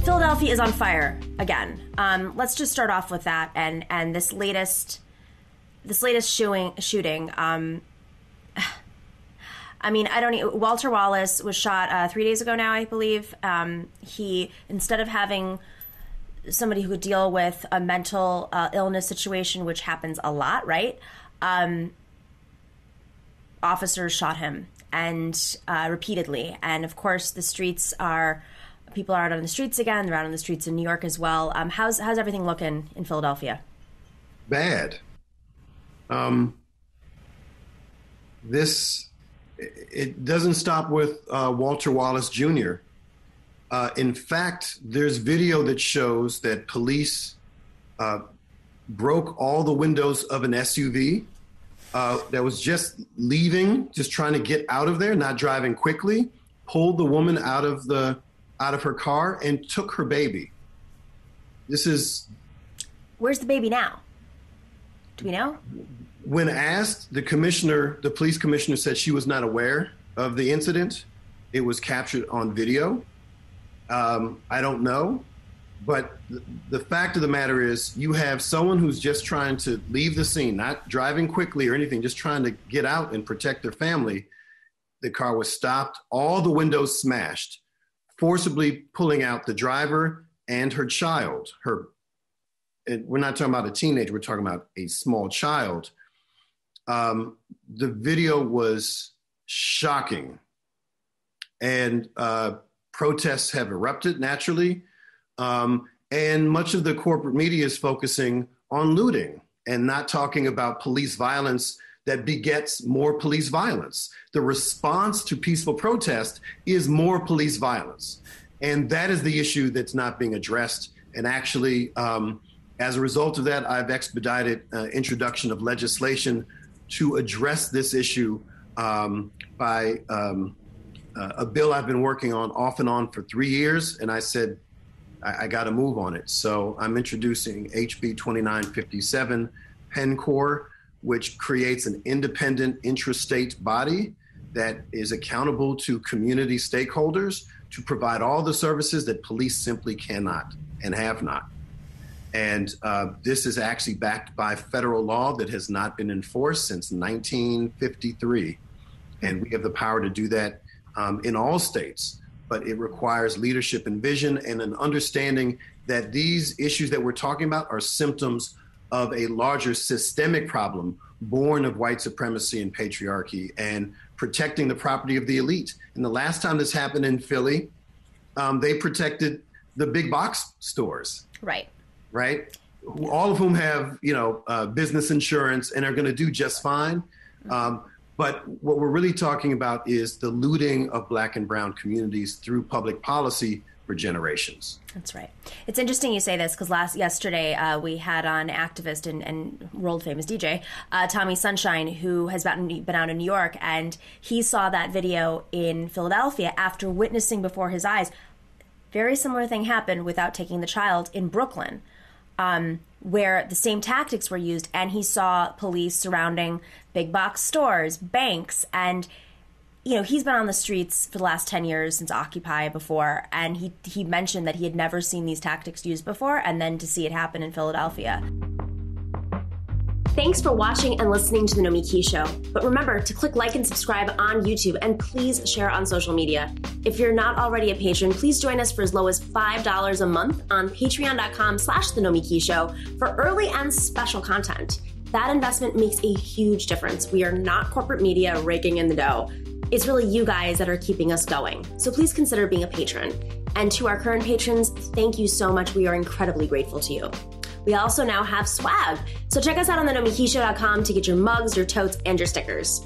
Philadelphia is on fire again. Let's just start off with that and this latest shooting. I mean, Walter Wallace was shot 3 days ago now, I believe. He, instead of having somebody who could deal with a mental illness situation, which happens a lot, right? Officers shot him and repeatedly. And of course, people are out on the streets again. They're out on the streets in New York as well. How's everything looking in Philadelphia? Bad. It doesn't stop with Walter Wallace Jr. In fact, there's video that shows that police broke all the windows of an SUV that was just leaving, just trying to get out of there, not driving quickly, pulled the woman out of her car and took her baby. Where's the baby now? Do we know? When asked, the police commissioner said she was not aware of the incident. It was captured on video. I don't know. But the fact of the matter is you have someone who's just trying to leave the scene, not driving quickly or anything, just trying to get out and protect their family. The car was stopped, all the windows smashed, forcibly pulling out the driver and her child. We're not talking about a teenager, we're talking about a small child. The video was shocking. And protests have erupted naturally. And much of the corporate media is focusing on looting and not talking about police violence that begets more police violence. The response to peaceful protest is more police violence. And that is the issue that's not being addressed. And actually, as a result of that, I've expedited introduction of legislation to address this issue by a bill I've been working on off and on for 3 years. And I said, I got to move on it. So I'm introducing HB 2957 PennCore, which creates an independent intrastate body that is accountable to community stakeholders to provide all the services that police simply cannot and have not. And this is actually backed by federal law that has not been enforced since 1953. And we have the power to do that in all states. But it requires leadership and vision and an understanding that these issues that we're talking about are symptoms of a larger systemic problem born of white supremacy and patriarchy and protecting the property of the elite. And the last time this happened in Philly, they protected the big box stores. Right. All of whom have, business insurance and are going to do just fine. But what we're really talking about is the looting of Black and brown communities through public policy for generations. That's right. It's interesting you say this because yesterday we had on activist and world famous DJ Tommy Sunshine, who has been out in New York, and he saw that video in Philadelphia after witnessing before his eyes. Very similar thing happened without taking the child in Brooklyn. Where the same tactics were used, and he saw police surrounding big box stores, banks, and he's been on the streets for the last 10 years since Occupy before, and he mentioned that he had never seen these tactics used before, and then to see it happen in Philadelphia. Thanks for watching and listening to The Nomiki Show. But remember to click like and subscribe on YouTube, and please share on social media. If you're not already a patron, please join us for as low as $5 a month on patreon.com/The Nomiki Show for early and special content. That investment makes a huge difference. We are not corporate media raking in the dough. It's really you guys that are keeping us going. So please consider being a patron. And to our current patrons, thank you so much. We are incredibly grateful to you. We also now have swag. So check us out on thenomikishow.com to get your mugs, your totes, and your stickers.